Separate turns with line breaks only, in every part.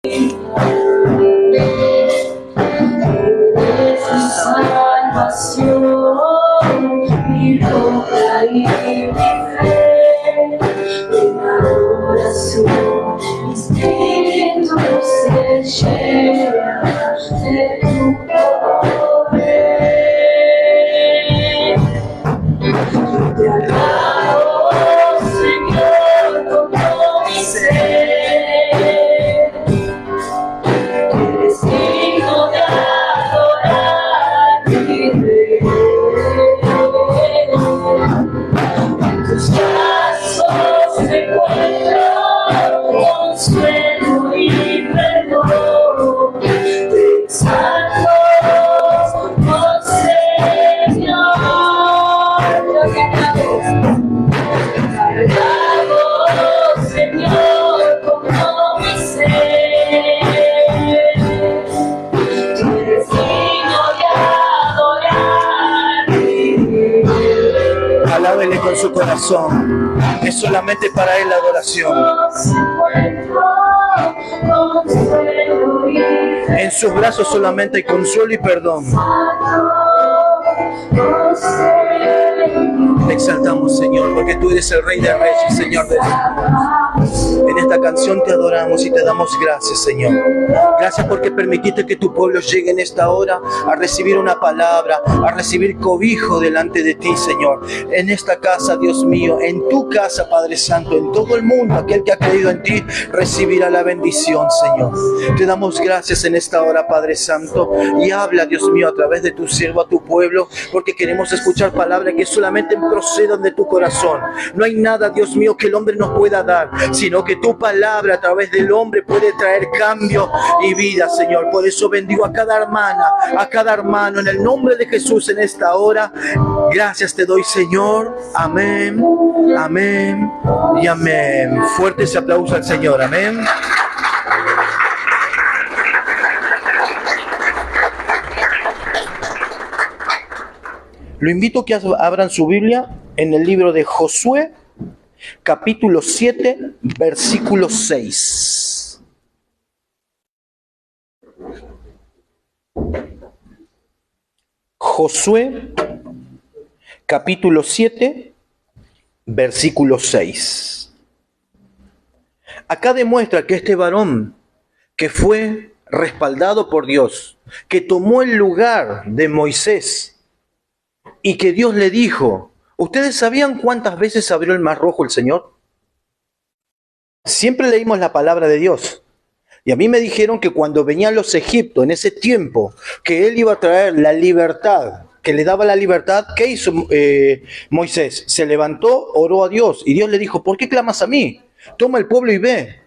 Eres mi salvación, mi roca y mi fe, en adoración mi espíritu se llena de tu poder. Te alabo, Señor, con todo mi ser. Eres digno de adorar mi Rey. En tus brazos encuentro consuelo y perdón. Te exalto, oh Señor. Te alabo, Señor, con todo mi ser. Tú eres digno de adorar mi Rey.
Alábele con su corazón. Es solamente para él la adoración. En sus brazos solamente hay consuelo y perdón. Te exaltamos, Señor, porque tú eres el Rey de Reyes y Señor de Señores. En esta canción te adoramos y te damos gracias, Señor. Gracias porque permitiste que tu pueblo llegue en esta hora a recibir una palabra, a recibir cobijo delante de ti, Señor. En esta casa, Dios mío, en tu casa, Padre Santo, en todo el mundo, aquel que ha creído en ti recibirá la bendición, Señor. Te damos gracias en esta hora, Padre Santo, y habla, Dios mío, a través de tu siervo a tu pueblo, porque queremos escuchar palabras que solamente procedan de tu corazón. No hay nada, Dios mío, que el hombre nos pueda dar, sino que tu palabra a través del hombre puede traer cambio y vida, Señor. Por eso bendigo a cada hermana, a cada hermano, en el nombre de Jesús en esta hora. Gracias te doy, Señor. Amén, amén y amén. Fuerte ese aplauso al Señor. Amén. Lo invito a que abran su Biblia en el libro de Josué, capítulo 7, versículo 6. Josué, capítulo 7, versículo 6. Acá demuestra que este varón que fue respaldado por Dios, que tomó el lugar de Moisés, y que Dios le dijo, ¿ustedes sabían cuántas veces abrió el Mar Rojo el Señor? Siempre leímos la palabra de Dios. Y a mí me dijeron que cuando venían los egipcios en ese tiempo, que Él iba a traer la libertad, que le daba la libertad, ¿qué hizo Moisés? Se levantó, oró a Dios, y Dios le dijo, ¿por qué clamas a mí? Toma el pueblo y ve.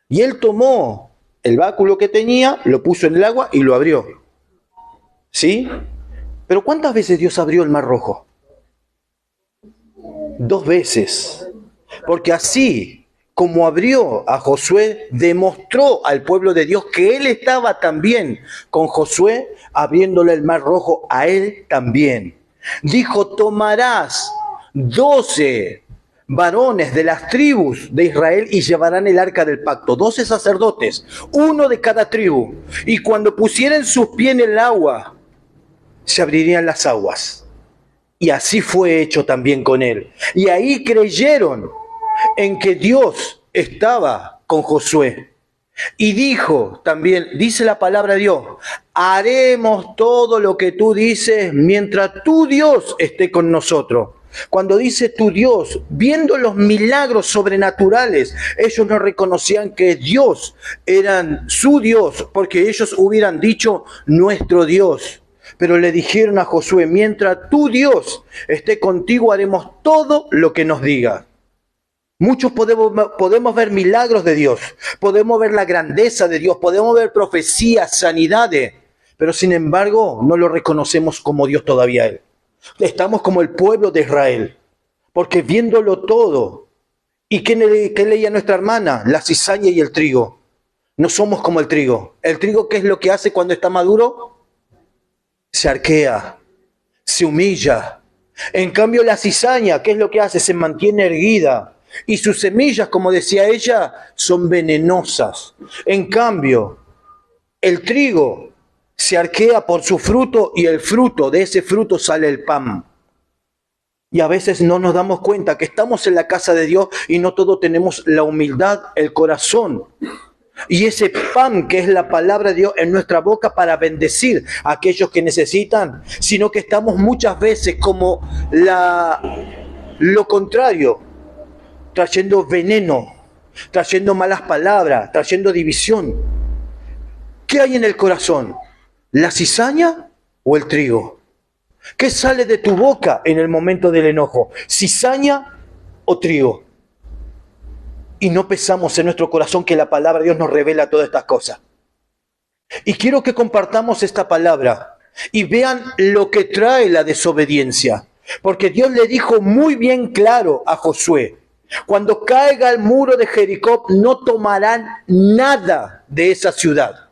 Y él tomó el báculo que tenía, lo puso en el agua y lo abrió. ¿Sí? Pero ¿cuántas veces Dios abrió el Mar Rojo? 2 veces. Porque así como abrió a Josué, demostró al pueblo de Dios que Él estaba también con Josué, abriéndole el Mar Rojo a él también. Dijo, tomarás 12 varones de las tribus de Israel y llevarán el arca del pacto. 12 sacerdotes, uno de cada tribu. Y cuando pusieren sus pies en el agua, se abrirían las aguas. Y así fue hecho también con él. Y ahí creyeron en que Dios estaba con Josué. Y dijo también, dice la palabra de Dios, haremos todo lo que tú dices mientras tu Dios esté con nosotros. Cuando dice tu Dios, viendo los milagros sobrenaturales, ellos no reconocían que Dios era su Dios, porque ellos hubieran dicho nuestro Dios. Pero le dijeron a Josué, mientras tu Dios esté contigo, haremos todo lo que nos diga. Muchos podemos ver milagros de Dios, podemos ver la grandeza de Dios, podemos ver profecías, sanidades, pero sin embargo no lo reconocemos como Dios todavía Él. Estamos como el pueblo de Israel, porque viéndolo todo, ¿y qué leía nuestra hermana? La cizaña y el trigo. No somos como el trigo. ¿El trigo qué es lo que hace cuando está maduro? Se arquea, se humilla. En cambio la cizaña, ¿qué es lo que hace? Se mantiene erguida. y sus semillas, como decía ella, son venenosas. En cambio, el trigo se arquea por su fruto y el fruto, de ese fruto sale el pan. Y a veces no nos damos cuenta que estamos en la casa de Dios y no todos tenemos la humildad, el corazón y ese pan que es la palabra de Dios en nuestra boca para bendecir a aquellos que necesitan, sino que estamos muchas veces como lo contrario, trayendo veneno, trayendo malas palabras, trayendo división. ¿Qué hay en el corazón? ¿La cizaña o el trigo? ¿Qué sale de tu boca en el momento del enojo? ¿Cizaña o trigo? Y no pensamos en nuestro corazón que la palabra de Dios nos revela todas estas cosas. Y quiero que compartamos esta palabra y vean lo que trae la desobediencia. Porque Dios le dijo muy bien claro a Josué: cuando caiga el muro de Jericó, no tomarán nada de esa ciudad.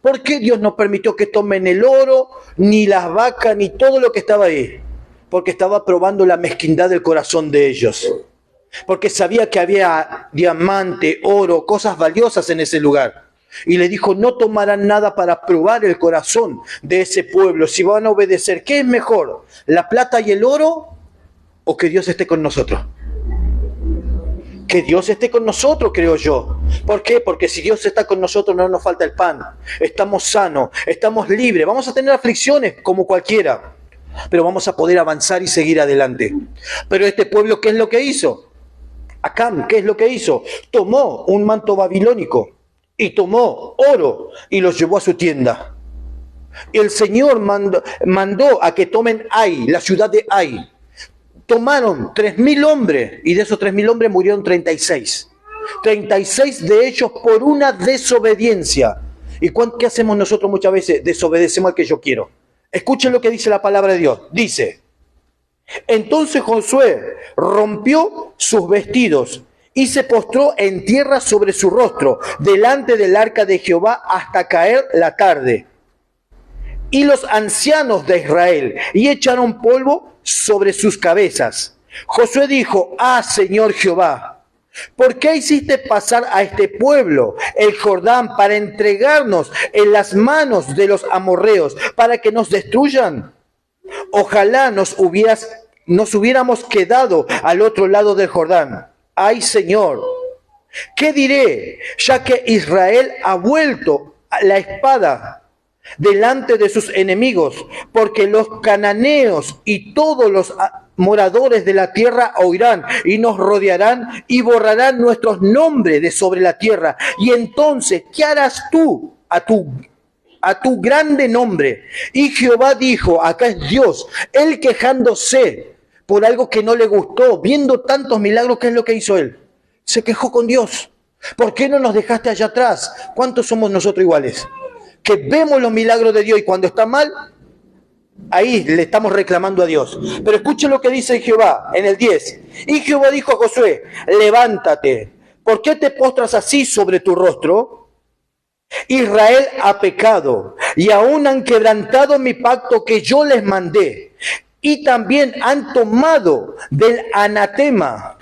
¿Por qué Dios no permitió que tomen el oro, ni las vacas, ni todo lo que estaba ahí? Porque estaba probando la mezquindad del corazón de ellos. Porque sabía que había diamante, oro, cosas valiosas en ese lugar. Y le dijo: no tomarán nada para probar el corazón de ese pueblo. Si van a obedecer, ¿qué es mejor? ¿La plata y el oro o que Dios esté con nosotros? Que Dios esté con nosotros, creo yo. ¿Por qué? Porque si Dios está con nosotros no nos falta el pan. Estamos sanos, estamos libres. Vamos a tener aflicciones como cualquiera, pero vamos a poder avanzar y seguir adelante. Pero este pueblo, ¿qué es lo que hizo? Acán, ¿qué es lo que hizo? Tomó un manto babilónico y tomó oro y los llevó a su tienda. Y el Señor mandó a que tomen Ai, la ciudad de Ai. Tomaron 3.000 hombres y de esos 3.000 hombres murieron 36. 36 de ellos por una desobediencia. ¿Y qué hacemos nosotros muchas veces? Desobedecemos al que yo quiero. Escuchen lo que dice la palabra de Dios. Dice: entonces Josué rompió sus vestidos y se postró en tierra sobre su rostro delante del arca de Jehová hasta caer la tarde. Y los ancianos de Israel y echaron polvo sobre sus cabezas. Josué dijo: ah, Señor Jehová, ¿por qué hiciste pasar a este pueblo el Jordán para entregarnos en las manos de los amorreos para que nos destruyan? Ojalá nos hubiéramos quedado al otro lado del Jordán. Ay, Señor, ¿qué diré? Ya que Israel ha vuelto la espada delante de sus enemigos, porque los cananeos y todos los moradores de la tierra oirán y nos rodearán y borrarán nuestros nombres de sobre la tierra. Y entonces, ¿qué harás tú a tu grande nombre? Y Jehová dijo, acá es Dios, él quejándose por algo que no le gustó, viendo tantos milagros, ¿qué es lo que hizo él? Se quejó con Dios. ¿Por qué no nos dejaste allá atrás? ¿Cuántos somos nosotros iguales? Que vemos los milagros de Dios y cuando está mal, ahí le estamos reclamando a Dios. Pero escuchen lo que dice Jehová en el 10. Y Jehová dijo a Josué: levántate, ¿por qué te postras así sobre tu rostro? Israel ha pecado y aún han quebrantado mi pacto que yo les mandé, y también han tomado del anatema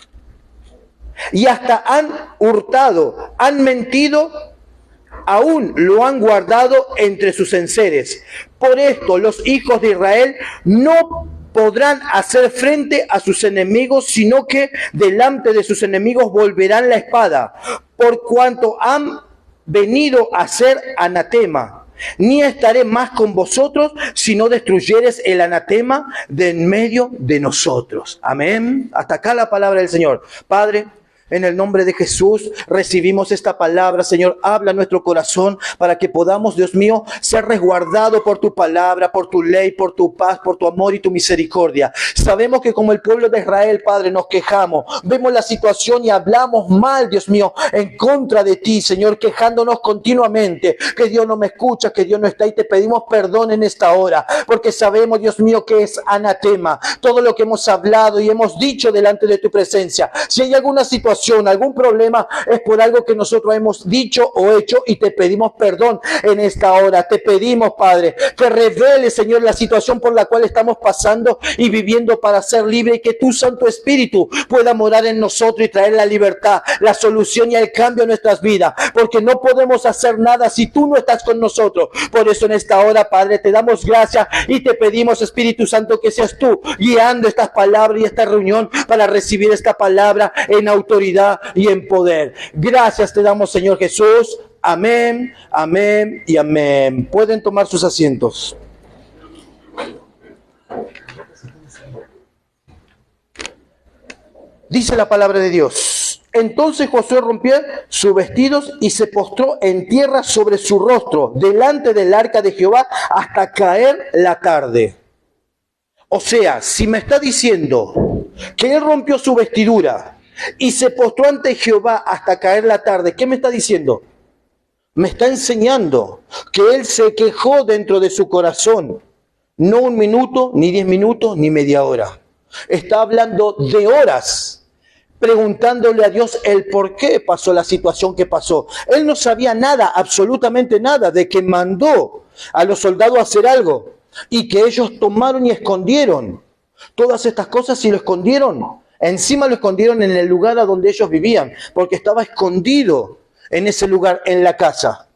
y hasta han hurtado, han mentido, aún lo han guardado entre sus enseres. Por esto los hijos de Israel no podrán hacer frente a sus enemigos, sino que delante de sus enemigos volverán la espada, por cuanto han venido a ser anatema. Ni estaré más con vosotros, si no destruyeres el anatema de en medio de nosotros. Amén. Hasta acá la palabra del Señor. Padre, en el nombre de Jesús recibimos esta palabra, Señor. Habla nuestro corazón para que podamos, Dios mío, ser resguardados por tu palabra, por tu ley, por tu paz, por tu amor y tu misericordia. Sabemos que como el pueblo de Israel, Padre, nos quejamos, vemos la situación y hablamos mal, Dios mío, en contra de ti, Señor, quejándonos continuamente, que Dios no me escucha, que Dios no está, y te pedimos perdón en esta hora, porque sabemos, Dios mío, que es anatema todo lo que hemos hablado y hemos dicho delante de tu presencia. Si hay alguna situación situación, algún problema, es por algo que nosotros hemos dicho o hecho y te pedimos perdón en esta hora. Te pedimos, Padre, que revele, Señor, la situación por la cual estamos pasando y viviendo para ser libre y que tu Santo Espíritu pueda morar en nosotros y traer la libertad, la solución y el cambio a nuestras vidas, porque no podemos hacer nada si tú no estás con nosotros. Por eso en esta hora, Padre, te damos gracias y te pedimos, Espíritu Santo, que seas tú guiando estas palabras y esta reunión para recibir esta palabra en autoridad y en poder. Gracias te damos, Señor Jesús. Amén, amén y amén. Pueden tomar sus asientos. Dice la palabra de Dios: entonces Josué rompió sus vestidos y se postró en tierra sobre su rostro delante del arca de Jehová hasta caer la tarde. O sea, si me está diciendo que él rompió su vestidura y se postró ante Jehová hasta caer la tarde, ¿qué me está diciendo? Me está enseñando que él se quejó dentro de su corazón, no 1 minuto, ni 10 minutos, ni media hora. Está hablando de horas, preguntándole a Dios el por qué pasó la situación que pasó. Él no sabía nada, absolutamente nada, de que mandó a los soldados a hacer algo y que ellos tomaron y escondieron todas estas cosas y lo escondieron. Encima lo escondieron en el lugar a donde ellos vivían, porque estaba escondido en ese lugar, en la casa.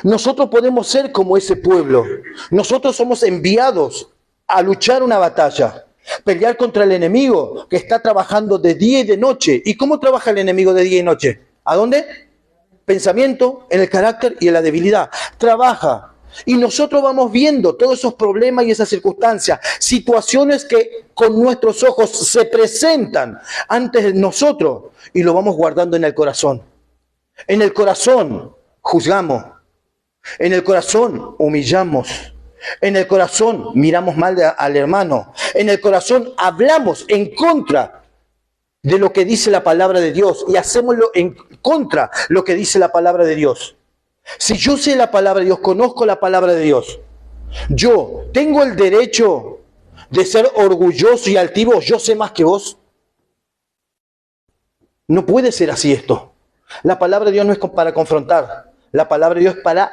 Nosotros podemos ser como ese pueblo. Nosotros somos enviados a luchar una batalla, pelear contra el enemigo que está trabajando de día y de noche. ¿Y cómo trabaja el enemigo de día y noche? ¿A dónde? Pensamiento, en el carácter y en la debilidad. Trabaja. Y nosotros vamos viendo todos esos problemas y esas circunstancias, situaciones que con nuestros ojos se presentan ante nosotros y lo vamos guardando en el corazón. En el corazón juzgamos, en el corazón humillamos, en el corazón miramos mal al hermano, en el corazón hablamos en contra de lo que dice la palabra de Dios y hacémoslo en contra de lo que dice la palabra de Dios. Si yo sé la palabra de Dios, conozco la palabra de Dios, yo tengo el derecho de ser orgulloso y altivo, yo sé más que vos. No puede ser así esto. La palabra de Dios no es para confrontar, la palabra de Dios es para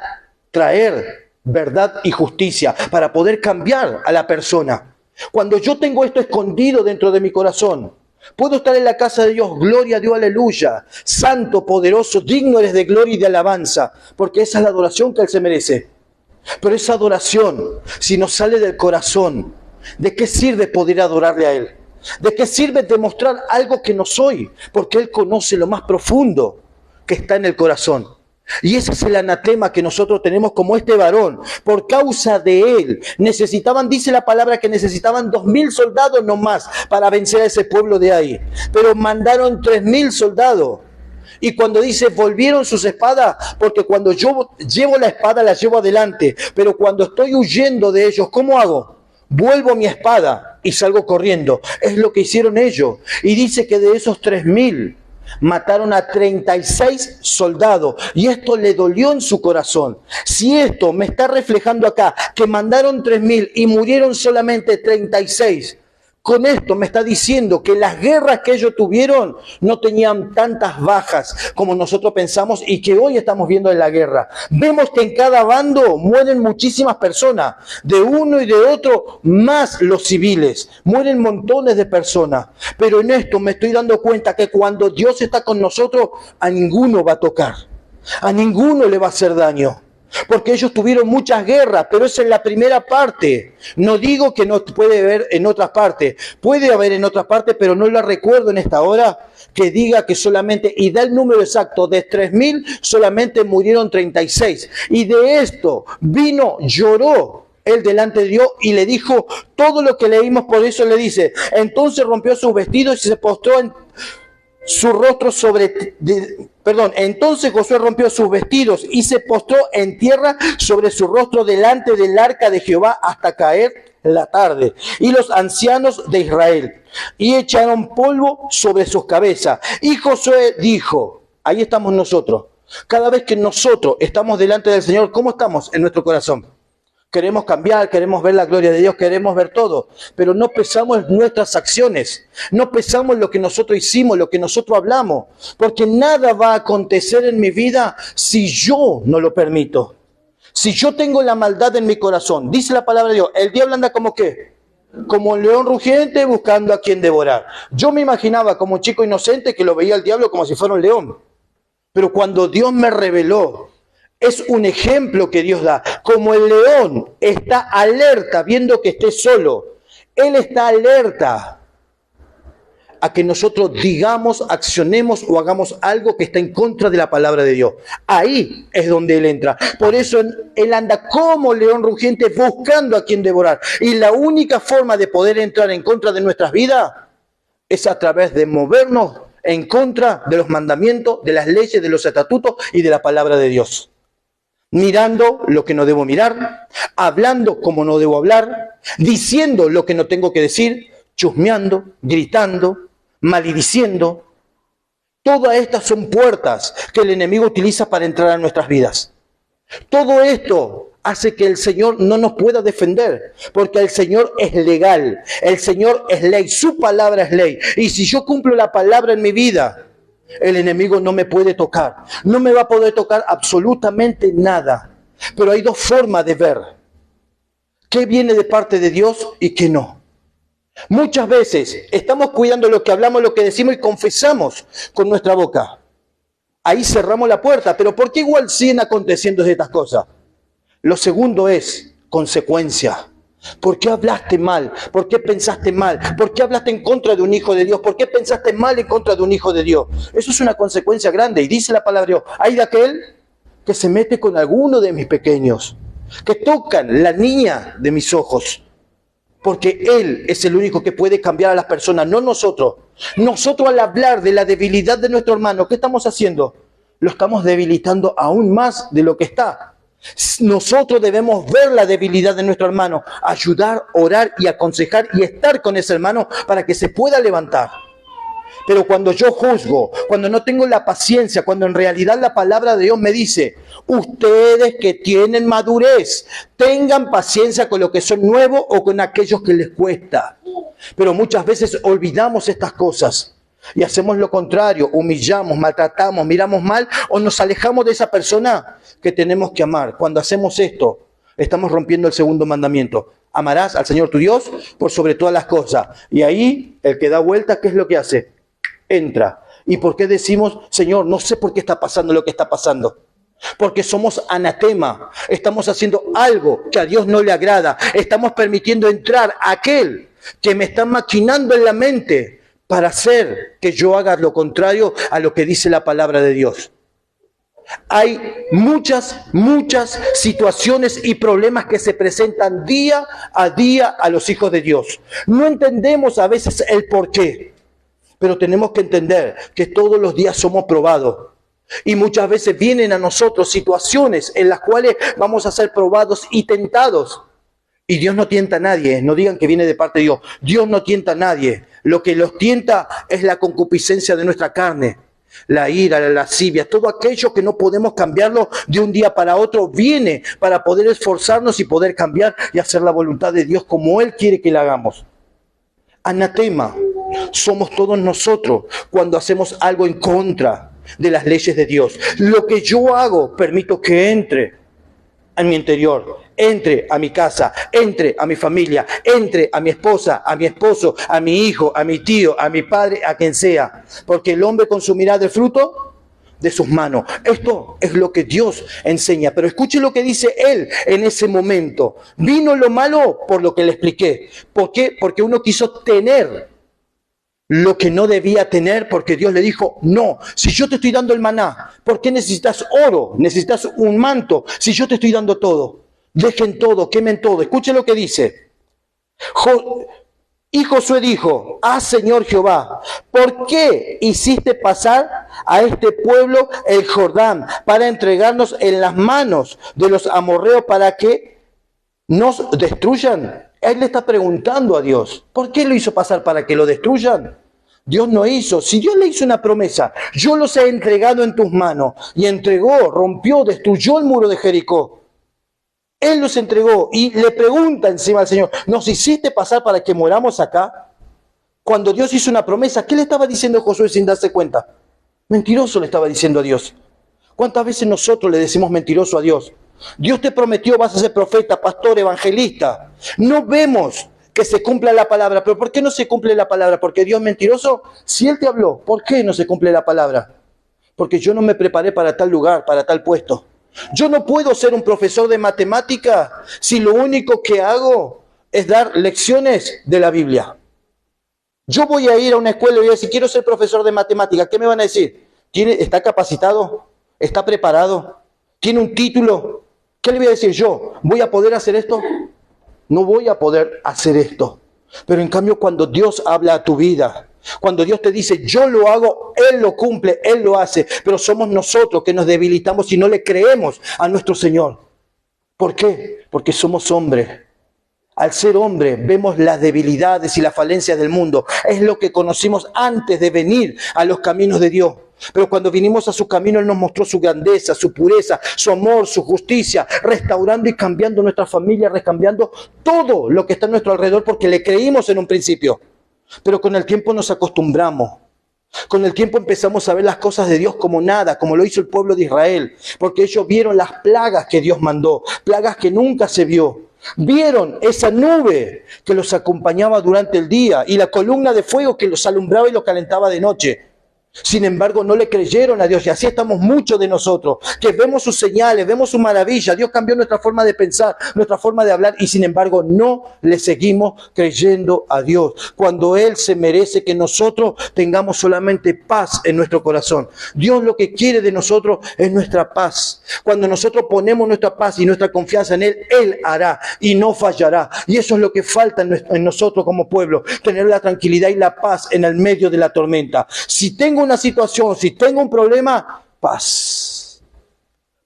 traer verdad y justicia, para poder cambiar a la persona. Cuando yo tengo esto escondido dentro de mi corazón, puedo estar en la casa de Dios, gloria a Dios, aleluya, santo, poderoso, digno eres de gloria y de alabanza, porque esa es la adoración que Él se merece. Pero esa adoración, si no sale del corazón, ¿de qué sirve poder adorarle a Él? ¿De qué sirve demostrar algo que no soy? Porque Él conoce lo más profundo que está en el corazón. Y ese es el anatema que nosotros tenemos como este varón. Por causa de él, necesitaban, dice la palabra, que necesitaban 2.000 soldados nomás para vencer a ese pueblo de ahí. Pero mandaron 3.000 soldados. Y cuando dice, volvieron sus espadas, porque cuando yo llevo la espada, la llevo adelante. Pero cuando estoy huyendo de ellos, ¿cómo hago? Vuelvo mi espada y salgo corriendo. Es lo que hicieron ellos. Y dice que de esos 3.000, mataron a 36 soldados y esto le dolió en su corazón. Si esto me está reflejando acá, que mandaron 3.000 y murieron solamente 36, con esto me está diciendo que las guerras que ellos tuvieron no tenían tantas bajas como nosotros pensamos y que hoy estamos viendo en la guerra. Vemos que en cada bando mueren muchísimas personas, de uno y de otro, más los civiles. Mueren montones de personas. Pero en esto me estoy dando cuenta que cuando Dios está con nosotros, a ninguno va a tocar. A ninguno le va a hacer daño. Porque ellos tuvieron muchas guerras, pero esa es la primera parte. No digo que no puede haber en otras partes. Puede haber en otras partes, pero no la recuerdo en esta hora que diga que solamente, y da el número exacto, de 3.000 solamente murieron 36. Y de esto vino, lloró él delante de Dios y le dijo todo lo que leímos. Por eso le dice, entonces rompió sus vestidos y se postró en su rostro entonces Josué rompió sus vestidos y se postró en tierra sobre su rostro delante del arca de Jehová hasta caer la tarde. Y los ancianos de Israel y echaron polvo sobre sus cabezas. Y Josué dijo, ahí estamos nosotros. Cada vez que nosotros estamos delante del Señor, ¿cómo estamos en nuestro corazón? Queremos cambiar, queremos ver la gloria de Dios, queremos ver todo, pero no pesamos nuestras acciones, no pesamos lo que nosotros hicimos, lo que nosotros hablamos, porque nada va a acontecer en mi vida si yo no lo permito. Si yo tengo la maldad en mi corazón, dice la palabra de Dios, el diablo anda como ¿qué? Como un león rugiente buscando a quien devorar. Yo me imaginaba como un chico inocente que lo veía al diablo como si fuera un león, pero cuando Dios me reveló, es un ejemplo que Dios da. Como el león está alerta viendo que esté solo, Él está alerta a que nosotros digamos, accionemos o hagamos algo que está en contra de la palabra de Dios. Ahí es donde Él entra. Por eso Él anda como león rugiente buscando a quien devorar. Y la única forma de poder entrar en contra de nuestras vidas es a través de movernos en contra de los mandamientos, de las leyes, de los estatutos y de la palabra de Dios. Mirando lo que no debo mirar, hablando como no debo hablar, diciendo lo que no tengo que decir, chusmeando, gritando, malediciendo. Todas estas son puertas que el enemigo utiliza para entrar a nuestras vidas. Todo esto hace que el Señor no nos pueda defender, porque el Señor es legal, el Señor es ley, su palabra es ley. Y si yo cumplo la palabra en mi vida, el enemigo no me puede tocar, no me va a poder tocar absolutamente nada. Pero hay dos formas de ver qué viene de parte de Dios y qué no. Muchas veces estamos cuidando lo que hablamos, lo que decimos y confesamos con nuestra boca. Ahí cerramos la puerta, pero ¿por qué igual siguen aconteciendo estas cosas? Lo segundo es consecuencia. ¿Por qué hablaste mal? ¿Por qué pensaste mal? ¿Por qué hablaste en contra de un hijo de Dios? ¿Por qué pensaste mal en contra de un hijo de Dios? Eso es una consecuencia grande. Y dice la palabra de Dios, hay de aquel que se mete con alguno de mis pequeños, que tocan la niña de mis ojos. Porque Él es el único que puede cambiar a las personas, no nosotros. Nosotros al hablar de la debilidad de nuestro hermano, ¿qué estamos haciendo? Lo estamos debilitando aún más de lo que está. Nosotros debemos ver la debilidad de nuestro hermano, ayudar, orar y aconsejar y estar con ese hermano para que se pueda levantar. Pero cuando yo juzgo, cuando no tengo la paciencia, cuando en realidad la palabra de Dios me dice, ustedes que tienen madurez, tengan paciencia con los que son nuevos o con aquellos que les cuesta. Pero muchas veces olvidamos estas cosas y hacemos lo contrario, humillamos, maltratamos, miramos mal o nos alejamos de esa persona que tenemos que amar. Cuando hacemos esto, estamos rompiendo el segundo mandamiento. Amarás al Señor tu Dios por sobre todas las cosas. Y ahí, el que da vuelta, ¿qué es lo que hace? Entra. ¿Y por qué decimos, Señor, no sé por qué está pasando lo que está pasando? Porque somos anatema. Estamos haciendo algo que a Dios no le agrada. Estamos permitiendo entrar a aquel que me está maquinando en la mente para hacer que yo haga lo contrario a lo que dice la palabra de Dios. Hay muchas situaciones y problemas que se presentan día a los hijos de Dios. No entendemos a veces el porqué, pero tenemos que entender que todos los días somos probados. Y muchas veces vienen a nosotros situaciones en las cuales vamos a ser probados y tentados. Y Dios no tienta a nadie, no digan que viene de parte de Dios. Dios no tienta a nadie. Lo que los tienta es la concupiscencia de nuestra carne. La ira, la lascivia, todo aquello que no podemos cambiarlo de un día para otro, viene para poder esforzarnos y poder cambiar y hacer la voluntad de Dios como Él quiere que la hagamos. Anatema somos todos nosotros cuando hacemos algo en contra de las leyes de Dios. Lo que yo hago, permito que entre en mi interior, entre a mi casa, entre a mi familia, entre a mi esposa, a mi esposo, a mi hijo, a mi tío, a mi padre, a quien sea. Porque el hombre consumirá del fruto de sus manos. Esto es lo que Dios enseña. Pero escuche lo que dice Él en ese momento. Vino lo malo por lo que le expliqué. ¿Por qué? Porque uno quiso tener lo que no debía tener, porque Dios le dijo, no, si yo te estoy dando el maná, ¿por qué necesitas oro? Necesitas un manto, si yo te estoy dando todo. Dejen todo, quemen todo. Escuche lo que dice. Y Josué dijo, Señor Jehová, ¿por qué hiciste pasar a este pueblo el Jordán para entregarnos en las manos de los amorreos para que nos destruyan? Él le está preguntando a Dios, ¿por qué lo hizo pasar para que lo destruyan? Dios no hizo. Si Dios le hizo una promesa, yo los he entregado en tus manos. Y entregó, rompió, destruyó el muro de Jericó. Él los entregó y le pregunta encima al Señor, ¿nos hiciste pasar para que moramos acá? Cuando Dios hizo una promesa, ¿qué le estaba diciendo Josué sin darse cuenta? Mentiroso le estaba diciendo a Dios. ¿Cuántas veces nosotros le decimos mentiroso a Dios? Dios te prometió, vas a ser profeta, pastor, evangelista. No vemos que se cumpla la palabra. ¿Pero por qué no se cumple la palabra? ¿Porque Dios es mentiroso? Si Él te habló, ¿por qué no se cumple la palabra? Porque yo no me preparé para tal lugar, para tal puesto. Yo no puedo ser un profesor de matemática si lo único que hago es dar lecciones de la Biblia. Yo voy a ir a una escuela y voy a decir, quiero ser profesor de matemática. ¿Qué me van a decir? ¿Está capacitado? ¿Está preparado? ¿Tiene un título? ¿Qué le voy a decir yo? ¿Voy a poder hacer esto? No voy a poder hacer esto. Pero en cambio, cuando Dios habla a tu vida, cuando Dios te dice, yo lo hago, Él lo cumple, Él lo hace. Pero somos nosotros que nos debilitamos y no le creemos a nuestro Señor. ¿Por qué? Porque somos hombres. Al ser hombre, vemos las debilidades y las falencias del mundo. Es lo que conocimos antes de venir a los caminos de Dios. Pero cuando vinimos a su camino, Él nos mostró su grandeza, su pureza, su amor, su justicia, restaurando y cambiando nuestra familia, recambiando todo lo que está a nuestro alrededor, porque le creímos en un principio. Pero con el tiempo nos acostumbramos. Con el tiempo empezamos a ver las cosas de Dios como nada, como lo hizo el pueblo de Israel, porque ellos vieron las plagas que Dios mandó, plagas que nunca se vio. Vieron esa nube que los acompañaba durante el día y la columna de fuego que los alumbraba y los calentaba de noche. Sin embargo, no le creyeron a Dios, y así estamos muchos de nosotros, que vemos sus señales, vemos su maravilla. Dios cambió nuestra forma de pensar, nuestra forma de hablar, y sin embargo no le seguimos creyendo a Dios, cuando Él se merece que nosotros tengamos solamente paz en nuestro corazón. Dios lo que quiere de nosotros es nuestra paz. Cuando nosotros ponemos nuestra paz y nuestra confianza en Él, Él hará y no fallará. Y eso es lo que falta en nosotros como pueblo, tener la tranquilidad y la paz en el medio de la tormenta. Si tengo una situación, si tengo un problema, paz.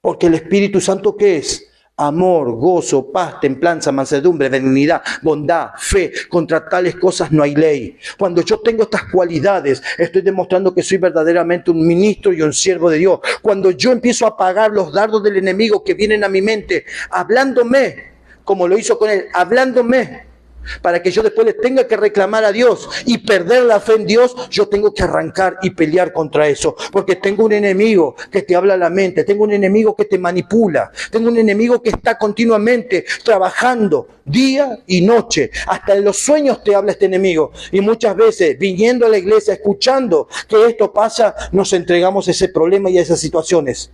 Porque el Espíritu Santo, ¿qué es? Amor, gozo, paz, templanza, mansedumbre, benignidad, bondad, fe. Contra tales cosas no hay ley. Cuando yo tengo estas cualidades, estoy demostrando que soy verdaderamente un ministro y un siervo de Dios. Cuando yo empiezo a apagar los dardos del enemigo que vienen a mi mente, hablándome, como lo hizo con él, hablándome, para que yo después le tenga que reclamar a Dios y perder la fe en Dios, yo tengo que arrancar y pelear contra eso, porque tengo un enemigo que te habla a la mente, tengo un enemigo que te manipula, tengo un enemigo que está continuamente trabajando día y noche, hasta en los sueños te habla este enemigo, y muchas veces viniendo a la iglesia, escuchando que esto pasa, nos entregamos a ese problema y a esas situaciones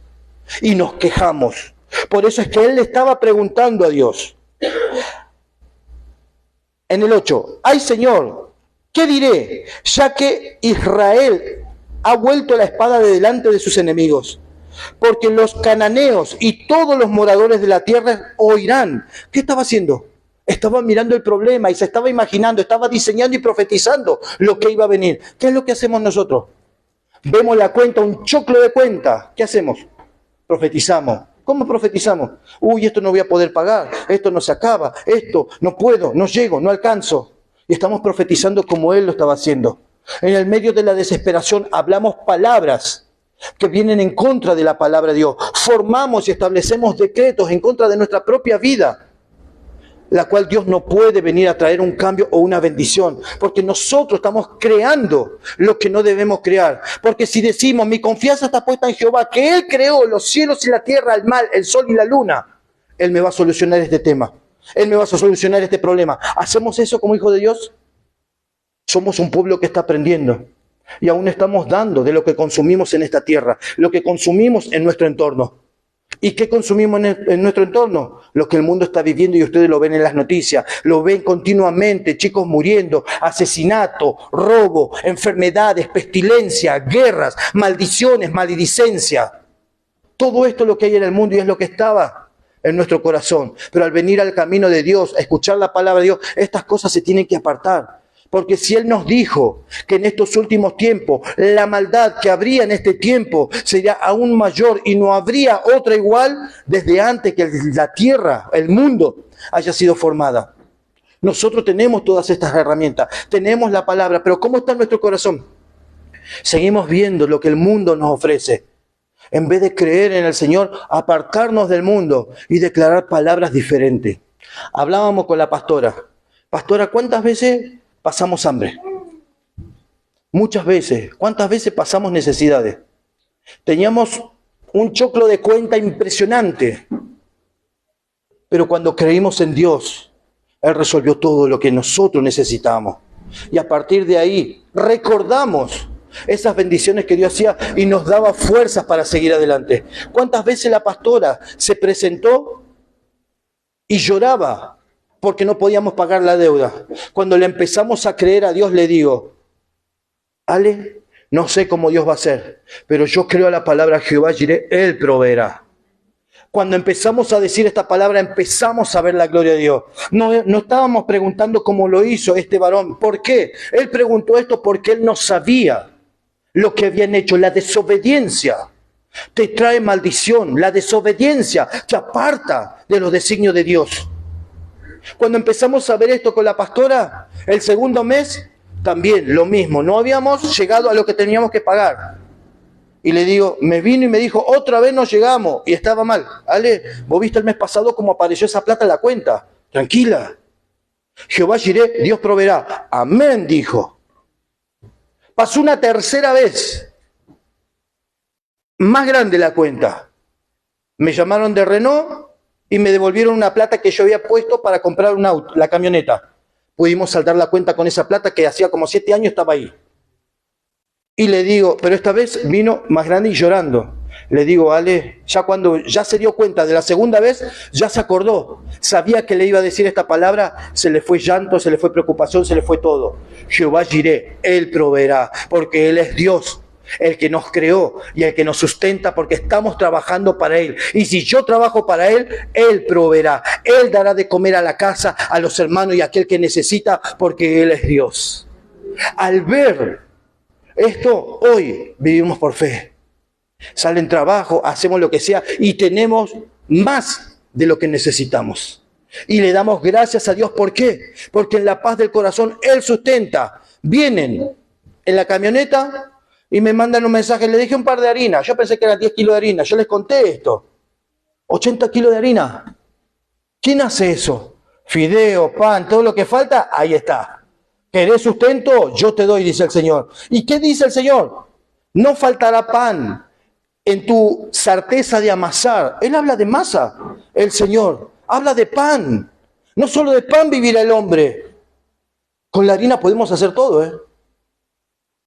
y nos quejamos. Por eso es que él le estaba preguntando a Dios. En el 8, ¡ay Señor! ¿Qué diré? Ya que Israel ha vuelto la espada de delante de sus enemigos. Porque los cananeos y todos los moradores de la tierra oirán. ¿Qué estaba haciendo? Estaba mirando el problema y se estaba imaginando, estaba diseñando y profetizando lo que iba a venir. ¿Qué es lo que hacemos nosotros? Vemos la cuenta, un choclo de cuenta. ¿Qué hacemos? Profetizamos. ¿Cómo profetizamos? Uy, esto no voy a poder pagar, esto no se acaba, esto no puedo, no llego, no alcanzo. Y estamos profetizando como él lo estaba haciendo. En el medio de la desesperación hablamos palabras que vienen en contra de la palabra de Dios. Formamos y establecemos decretos en contra de nuestra propia vida, la cual Dios no puede venir a traer un cambio o una bendición, porque nosotros estamos creando lo que no debemos crear. Porque si decimos, mi confianza está puesta en Jehová, que Él creó los cielos y la tierra, el mar, el sol y la luna, Él me va a solucionar este tema, Él me va a solucionar este problema. ¿Hacemos eso como hijos de Dios? Somos un pueblo que está aprendiendo y aún estamos dando de lo que consumimos en esta tierra, lo que consumimos en nuestro entorno. ¿Y qué consumimos en nuestro entorno? Lo que el mundo está viviendo, y ustedes lo ven en las noticias, lo ven continuamente, chicos muriendo, asesinato, robo, enfermedades, pestilencia, guerras, maldiciones, maledicencia. Todo esto es lo que hay en el mundo y es lo que estaba en nuestro corazón. Pero al venir al camino de Dios, a escuchar la palabra de Dios, estas cosas se tienen que apartar. Porque si Él nos dijo que en estos últimos tiempos la maldad que habría en este tiempo sería aún mayor y no habría otra igual desde antes que la tierra, el mundo, haya sido formada. Nosotros tenemos todas estas herramientas, tenemos la palabra, pero ¿cómo está nuestro corazón? Seguimos viendo lo que el mundo nos ofrece. En vez de creer en el Señor, apartarnos del mundo y declarar palabras diferentes. Hablábamos con la pastora. Pastora, ¿cuántas veces pasamos hambre? Muchas veces. ¿Cuántas veces pasamos necesidades? Teníamos un choclo de cuenta impresionante. Pero cuando creímos en Dios, Él resolvió todo lo que nosotros necesitábamos. Y a partir de ahí, recordamos esas bendiciones que Dios hacía y nos daba fuerzas para seguir adelante. ¿Cuántas veces la pastora se presentó y lloraba porque no podíamos pagar la deuda? Cuando le empezamos a creer a Dios, le digo, Ale, no sé cómo Dios va a hacer, pero yo creo a la palabra Jehová Jireh, Él proveerá. Cuando empezamos a decir esta palabra, empezamos a ver la gloria de Dios. No estábamos preguntando cómo lo hizo este varón. ¿Por qué? Él preguntó esto porque él no sabía lo que habían hecho. La desobediencia te trae maldición. La desobediencia te aparta de los designios de Dios. Cuando empezamos a ver esto con la pastora, el segundo mes, también lo mismo. No habíamos llegado a lo que teníamos que pagar. Y le digo, me vino y me dijo, otra vez no llegamos. Y estaba mal. Ale, vos viste el mes pasado cómo apareció esa plata en la cuenta. Tranquila. Jehová Jireh, Dios proveerá. Amén, dijo. Pasó una tercera vez. Más grande la cuenta. Me llamaron de Renault y me devolvieron una plata que yo había puesto para comprar un auto, la camioneta. Pudimos saldar la cuenta con esa plata que hacía como 7 años estaba ahí. Y le digo, pero esta vez vino más grande y llorando. Le digo, Ale, ya cuando ya se dio cuenta de la segunda vez, ya se acordó. Sabía que le iba a decir esta palabra, se le fue llanto, se le fue preocupación, se le fue todo. Jehová Jireh, Él proveerá, porque Él es Dios, el que nos creó y el que nos sustenta, porque estamos trabajando para Él. Y si yo trabajo para Él, Él proveerá. Él dará de comer a la casa, a los hermanos y a aquel que necesita, porque Él es Dios. Al ver esto, hoy vivimos por fe. Salen trabajo, hacemos lo que sea y tenemos más de lo que necesitamos. Y le damos gracias a Dios. ¿Por qué? Porque en la paz del corazón Él sustenta. Vienen en la camioneta y me mandan un mensaje. Le dije un par de harina. Yo pensé que eran 10 kilos de harina. Yo les conté esto. 80 kilos de harina. ¿Quién hace eso? Fideo, pan, todo lo que falta, ahí está. ¿Querés sustento? Yo te doy, dice el Señor. ¿Y qué dice el Señor? No faltará pan en tu certeza de amasar. Él habla de masa, el Señor. Habla de pan. No solo de pan vivirá el hombre. Con la harina podemos hacer todo, ¿eh?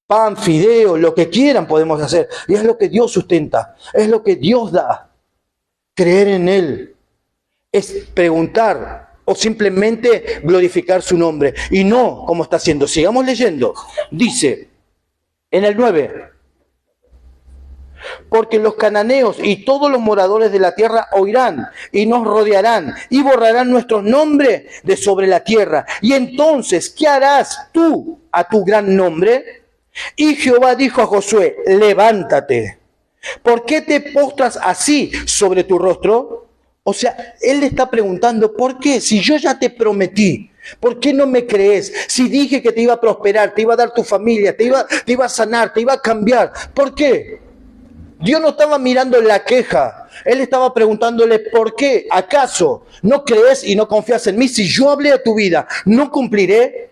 Pan, fideo, lo que quieran podemos hacer. Y es lo que Dios sustenta. Es lo que Dios da. Creer en Él es preguntar o simplemente glorificar su nombre. Y no como está haciendo. Sigamos leyendo. Dice en el 9. Porque los cananeos y todos los moradores de la tierra oirán y nos rodearán y borrarán nuestros nombres de sobre la tierra. Y entonces, ¿qué harás tú a tu gran nombre? Y Jehová dijo a Josué, levántate. ¿Por qué te postras así sobre tu rostro? O sea, él le está preguntando, ¿por qué? Si yo ya te prometí, ¿por qué no me crees? Si dije que te iba a prosperar, te iba a dar tu familia, te iba a sanar, te iba a cambiar. ¿Por qué? Dios no estaba mirando la queja. Él estaba preguntándole, ¿por qué? ¿Acaso no crees y no confías en mí? Si yo hablé a tu vida, ¿no cumpliré?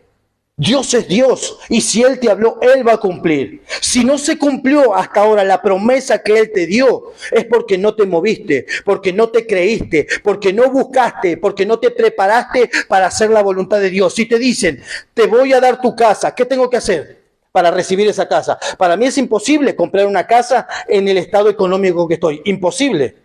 Dios es Dios, y si Él te habló, Él va a cumplir. Si no se cumplió hasta ahora la promesa que Él te dio, es porque no te moviste, porque no te creíste, porque no buscaste, porque no te preparaste para hacer la voluntad de Dios. Si te dicen, te voy a dar tu casa, ¿qué tengo que hacer para recibir esa casa? Para mí es imposible comprar una casa en el estado económico que estoy, imposible.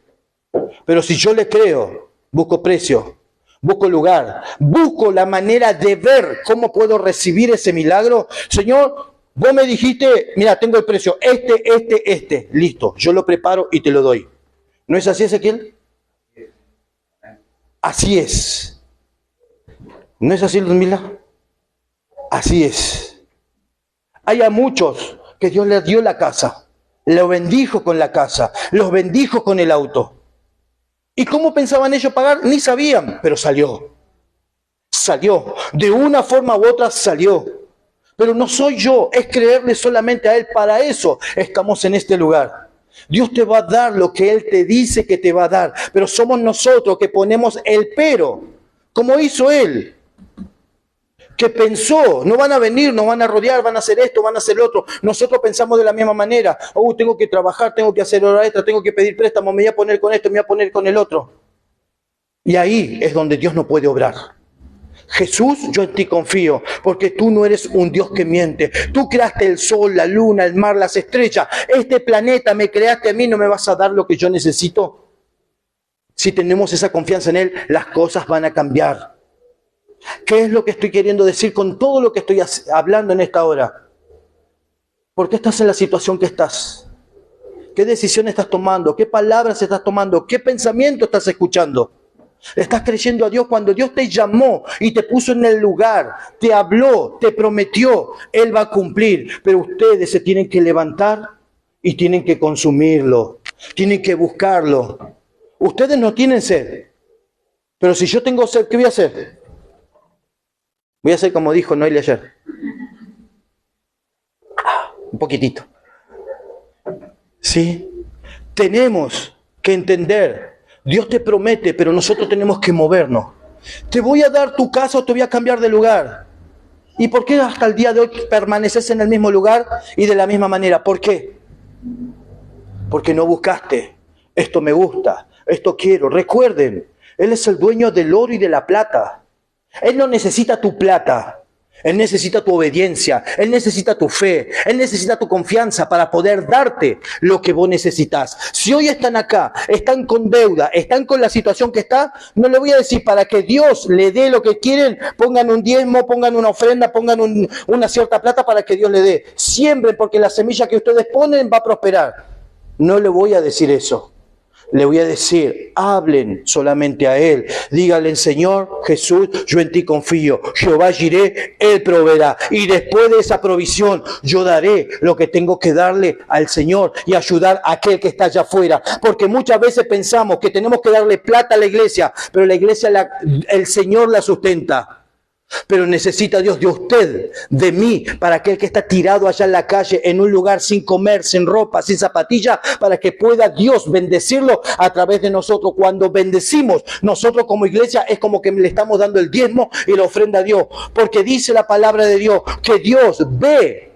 Pero si yo le creo, busco precio, busco lugar, busco la manera de ver cómo puedo recibir ese milagro. Señor, vos me dijiste, mira, tengo el precio, listo, yo lo preparo y te lo doy. ¿No es así, Ezequiel? Así es. ¿No es así, Ludmila? Así es. Hay a muchos que Dios les dio la casa, los bendijo con la casa, los bendijo con el auto. ¿Y cómo pensaban ellos pagar? Ni sabían, pero salió. Salió. De una forma u otra salió. Pero no soy yo, es creerle solamente a Él. Para eso estamos en este lugar. Dios te va a dar lo que Él te dice que te va a dar, pero somos nosotros que ponemos el pero, como hizo Él, que pensó, no van a venir, nos van a rodear, van a hacer esto, van a hacer lo otro. Nosotros pensamos de la misma manera. Tengo que trabajar, tengo que hacer hora extra, tengo que pedir préstamo, me voy a poner con esto, me voy a poner con el otro. Y ahí es donde Dios no puede obrar. Jesús, yo en ti confío, porque tú no eres un Dios que miente. Tú creaste el sol, la luna, el mar, las estrellas. Este planeta me creaste a mí, ¿no me vas a dar lo que yo necesito? Si tenemos esa confianza en Él, las cosas van a cambiar. ¿Qué es lo que estoy queriendo decir con todo lo que estoy hablando en esta hora? ¿Por qué estás en la situación que estás? ¿Qué decisión estás tomando? ¿Qué palabras estás tomando? ¿Qué pensamiento estás escuchando? ¿Estás creyendo a Dios cuando Dios te llamó y te puso en el lugar, te habló, te prometió? Él va a cumplir, pero ustedes se tienen que levantar y tienen que consumirlo, tienen que buscarlo. Ustedes no tienen sed, pero si yo tengo sed, ¿qué voy a hacer? Voy a hacer como dijo Noel ayer. Un poquitito. ¿Sí? Tenemos que entender. Dios te promete, pero nosotros tenemos que movernos. Te voy a dar tu casa o te voy a cambiar de lugar. ¿Y por qué hasta el día de hoy permaneces en el mismo lugar y de la misma manera? ¿Por qué? Porque no buscaste. Esto me gusta, esto quiero. Recuerden, Él es el dueño del oro y de la plata. Él no necesita tu plata. Él necesita tu obediencia, Él necesita tu fe, Él necesita tu confianza para poder darte lo que vos necesitas. Si hoy están acá, están con deuda, están con la situación que está, no le voy a decir para que Dios le dé lo que quieren, pongan un diezmo, pongan una ofrenda, pongan una cierta plata para que Dios le dé. Siembren porque la semilla que ustedes ponen va a prosperar. No le voy a decir eso. Le voy a decir, hablen solamente a Él. Díganle, Señor Jesús, yo en ti confío. Jehová Jireh, Él proveerá. Y después de esa provisión, yo daré lo que tengo que darle al Señor y ayudar a aquel que está allá afuera. Porque muchas veces pensamos que tenemos que darle plata a la iglesia, pero la iglesia, el Señor la sustenta. Pero necesita Dios de usted, de mí, para aquel que está tirado allá en la calle, en un lugar sin comer, sin ropa, sin zapatilla, para que pueda Dios bendecirlo a través de nosotros. Cuando bendecimos, nosotros como iglesia es como que le estamos dando el diezmo y la ofrenda a Dios. Porque dice la palabra de Dios que Dios ve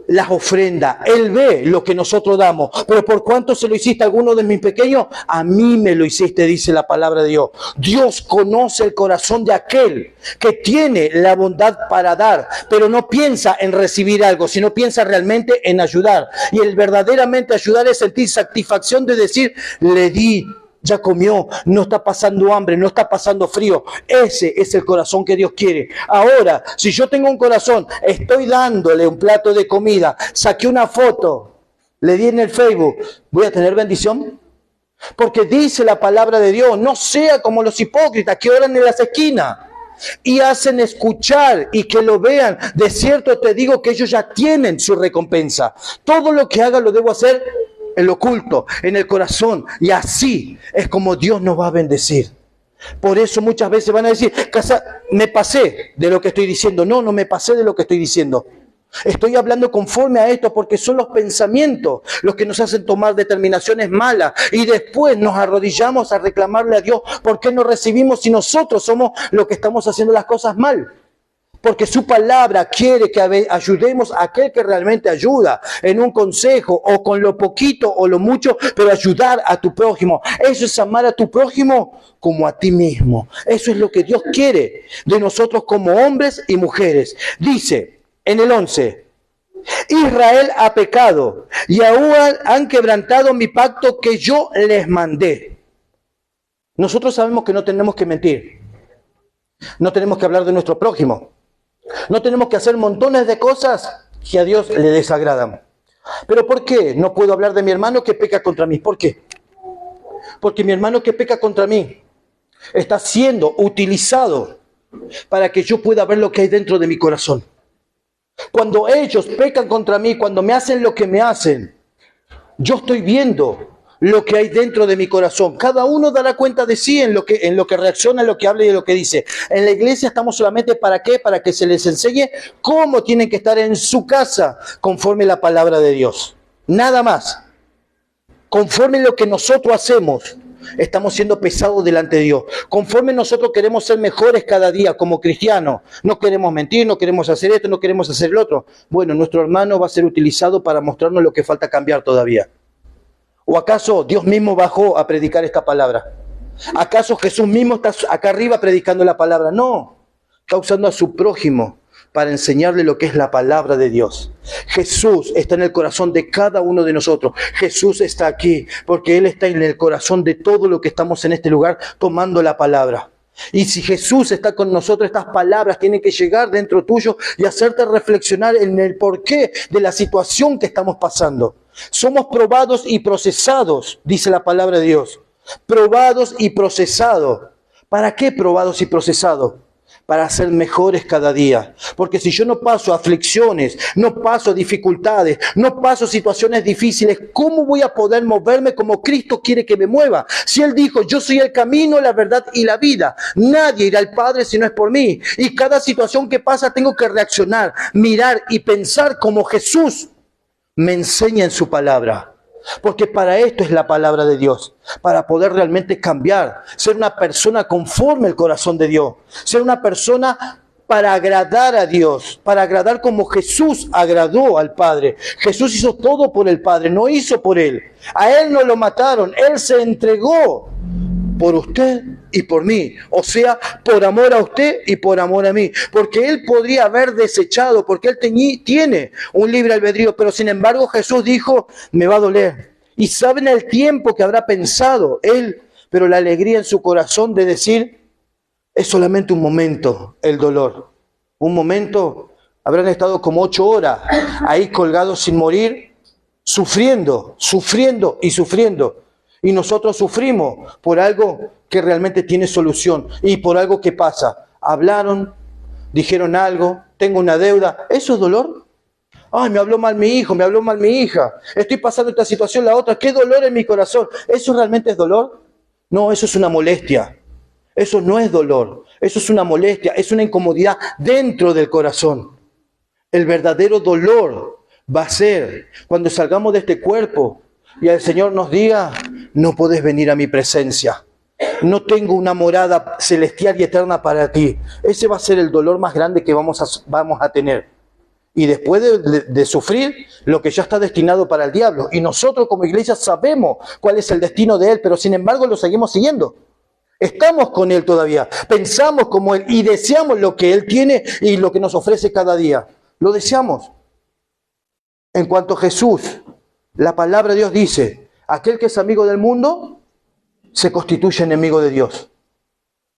las ofrendas, Él ve lo que nosotros damos. Pero por cuánto se lo hiciste a alguno de mis pequeños, a mí me lo hiciste, dice la palabra de Dios. Dios conoce el corazón de aquel que tiene la bondad para dar, pero no piensa en recibir algo, sino piensa realmente en ayudar. Y el verdaderamente ayudar es sentir satisfacción de decir, le di. Ya comió, no está pasando hambre, no está pasando frío. Ese es el corazón que Dios quiere. Ahora, si yo tengo un corazón, estoy dándole un plato de comida, saqué una foto, le di en el Facebook, ¿voy a tener bendición? Porque dice la palabra de Dios, no sea como los hipócritas que oran en las esquinas y hacen escuchar y que lo vean. De cierto te digo que ellos ya tienen su recompensa. Todo lo que haga lo debo hacer en lo oculto, en el corazón, y así es como Dios nos va a bendecir. Por eso muchas veces van a decir, me pasé de lo que estoy diciendo. No, no me pasé de lo que estoy diciendo. Estoy hablando conforme a esto porque son los pensamientos los que nos hacen tomar determinaciones malas y después nos arrodillamos a reclamarle a Dios por qué no recibimos si nosotros somos los que estamos haciendo las cosas mal. Porque su palabra quiere que ayudemos a aquel que realmente ayuda en un consejo o con lo poquito o lo mucho, pero ayudar a tu prójimo. Eso es amar a tu prójimo como a ti mismo. Eso es lo que Dios quiere de nosotros como hombres y mujeres. Dice en el 11, Israel ha pecado y aún han quebrantado mi pacto que yo les mandé. Nosotros sabemos que no tenemos que mentir. No tenemos que hablar de nuestro prójimo. No tenemos que hacer montones de cosas que a Dios le desagradan. ¿Pero por qué no puedo hablar de mi hermano que peca contra mí? ¿Por qué? Porque mi hermano que peca contra mí está siendo utilizado para que yo pueda ver lo que hay dentro de mi corazón. Cuando ellos pecan contra mí, cuando me hacen lo que me hacen, yo estoy viendo lo que hay dentro de mi corazón. Cada uno dará cuenta de sí en lo que reacciona, en lo que habla y en lo que dice. En la iglesia estamos solamente ¿para qué? Para que se les enseñe cómo tienen que estar en su casa conforme la palabra de Dios. Nada más. Conforme lo que nosotros hacemos, estamos siendo pesados delante de Dios. Conforme nosotros queremos ser mejores cada día como cristianos, no queremos mentir, no queremos hacer esto, no queremos hacer lo otro. Bueno, nuestro hermano va a ser utilizado para mostrarnos lo que falta cambiar todavía. ¿O acaso Dios mismo bajó a predicar esta palabra? ¿Acaso Jesús mismo está acá arriba predicando la palabra? No, está usando a su prójimo para enseñarle lo que es la palabra de Dios. Jesús está en el corazón de cada uno de nosotros. Jesús está aquí porque Él está en el corazón de todo lo que estamos en este lugar tomando la palabra. Y si Jesús está con nosotros, estas palabras tienen que llegar dentro tuyo y hacerte reflexionar en el porqué de la situación que estamos pasando. Somos probados y procesados, dice la palabra de Dios. Probados y procesados. ¿Para qué probados y procesados? Para ser mejores cada día. Porque si yo no paso aflicciones, no paso dificultades, no paso situaciones difíciles, ¿cómo voy a poder moverme como Cristo quiere que me mueva? Si Él dijo, yo soy el camino, la verdad y la vida. Nadie irá al Padre si no es por mí. Y cada situación que pasa tengo que reaccionar, mirar y pensar como Jesús me enseña en su palabra. Porque para esto es la palabra de Dios, para poder realmente cambiar, ser una persona conforme al corazón de Dios, ser una persona para agradar a Dios, para agradar como Jesús agradó al Padre. Jesús hizo todo por el Padre, no hizo por Él. A Él no lo mataron, Él se entregó por usted y por mí, o sea, por amor a usted y por amor a mí, porque Él podría haber desechado, porque Él tiene un libre albedrío, pero sin embargo Jesús dijo, me va a doler. Y saben el tiempo que habrá pensado Él, pero la alegría en su corazón de decir, es solamente un momento el dolor. Un momento, habrán estado como 8 horas ahí colgados sin morir, sufriendo y sufriendo. Y nosotros sufrimos por algo que realmente tiene solución y por algo que pasa. Hablaron, dijeron algo, tengo una deuda. ¿Eso es dolor? Ay, me habló mal mi hijo, me habló mal mi hija. Estoy pasando esta situación, la otra. Qué dolor en mi corazón. ¿Eso realmente es dolor? No, eso es una molestia. Eso no es dolor. Eso es una molestia, es una incomodidad dentro del corazón. El verdadero dolor va a ser cuando salgamos de este cuerpo y el Señor nos diga, no podés venir a mi presencia. No tengo una morada celestial y eterna para ti. Ese va a ser el dolor más grande que vamos a tener. Y después de sufrir lo que ya está destinado para el diablo. Y nosotros como iglesia sabemos cuál es el destino de él, pero sin embargo lo seguimos siguiendo. Estamos con él todavía. Pensamos como él y deseamos lo que él tiene y lo que nos ofrece cada día. Lo deseamos. En cuanto a Jesús, la palabra de Dios dice, aquel que es amigo del mundo se constituye enemigo de Dios.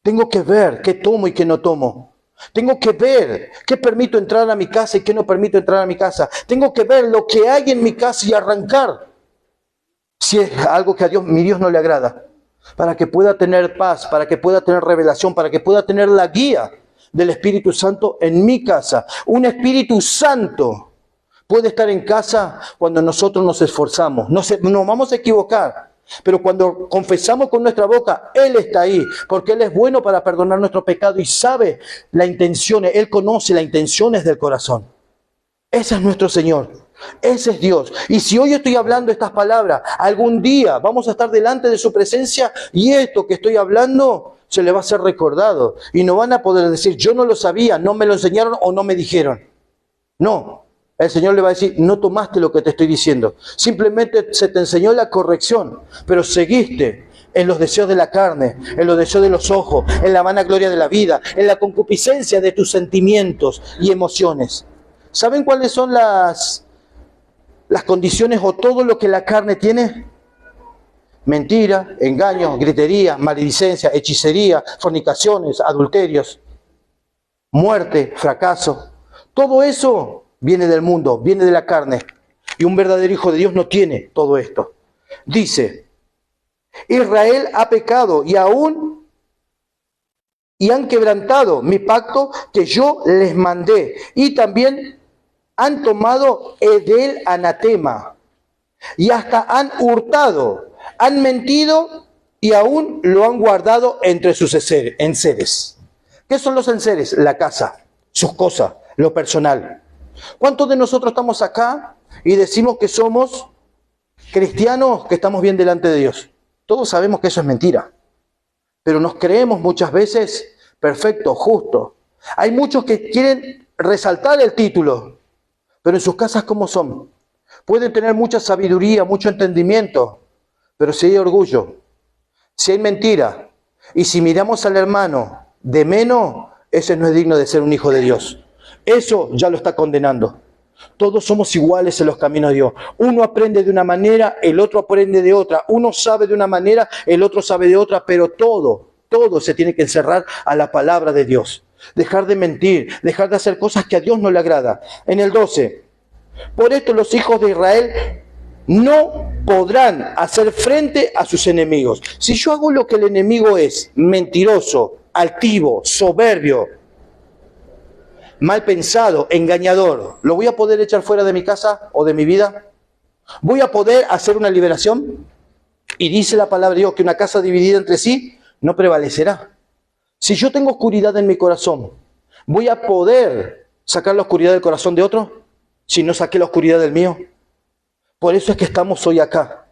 Tengo que ver qué tomo y qué no tomo. Tengo que ver qué permito entrar a mi casa y qué no permito entrar a mi casa. Tengo que ver lo que hay en mi casa y arrancar si es algo que a Dios, mi Dios no le agrada. Para que pueda tener paz, para que pueda tener revelación, para que pueda tener la guía del Espíritu Santo en mi casa. Un Espíritu Santo puede estar en casa cuando nosotros nos esforzamos. Nos vamos a equivocar, pero cuando confesamos con nuestra boca, Él está ahí, porque Él es bueno para perdonar nuestro pecado y sabe las intenciones, Él conoce las intenciones del corazón. Ese es nuestro Señor, ese es Dios. Y si hoy estoy hablando estas palabras, algún día vamos a estar delante de su presencia y esto que estoy hablando se le va a ser recordado. Y no van a poder decir, yo no lo sabía, no me lo enseñaron o no me dijeron. No. El Señor le va a decir, no tomaste lo que te estoy diciendo. Simplemente se te enseñó la corrección, pero seguiste en los deseos de la carne, en los deseos de los ojos, en la vanagloria de la vida, en la concupiscencia de tus sentimientos y emociones. ¿Saben cuáles son las condiciones o todo lo que la carne tiene? Mentira, engaño, gritería, maledicencia, hechicería, fornicaciones, adulterios, muerte, fracaso. Todo eso viene del mundo, viene de la carne. Y un verdadero hijo de Dios no tiene todo esto. Dice, Israel ha pecado y han quebrantado mi pacto que yo les mandé. Y también han tomado del anatema. Y hasta han hurtado, han mentido y aún lo han guardado entre sus enseres. ¿Qué son los enseres? La casa, sus cosas, lo personal. ¿Cuántos de nosotros estamos acá y decimos que somos Cristianos que estamos bien delante de Dios. Todos sabemos que eso es mentira. Pero nos creemos muchas veces perfectos, justos. Hay muchos que quieren resaltar el título, pero en sus casas, ¿cómo son? Pueden tener mucha sabiduría, mucho entendimiento, pero si hay orgullo, si hay mentira, y si miramos al hermano de menos, ese no es digno de ser un hijo de Dios. Eso ya lo está condenando. Todos somos iguales en los caminos de Dios. Uno aprende de una manera, el otro aprende de otra. Uno sabe de una manera, el otro sabe de otra, pero todo se tiene que encerrar a la palabra de Dios. Dejar de mentir, dejar de hacer cosas que a Dios no le agrada. En el 12, por esto los hijos de Israel no podrán hacer frente a sus enemigos. Si yo hago lo que el enemigo es, mentiroso, altivo, soberbio, mal pensado, engañador, ¿lo voy a poder echar fuera de mi casa o de mi vida? ¿Voy a poder hacer una liberación? Y dice la palabra de Dios que una casa dividida entre sí no prevalecerá. Si yo tengo oscuridad en mi corazón, ¿voy a poder sacar la oscuridad del corazón de otro si no saqué la oscuridad del mío? Por eso es que estamos hoy acá.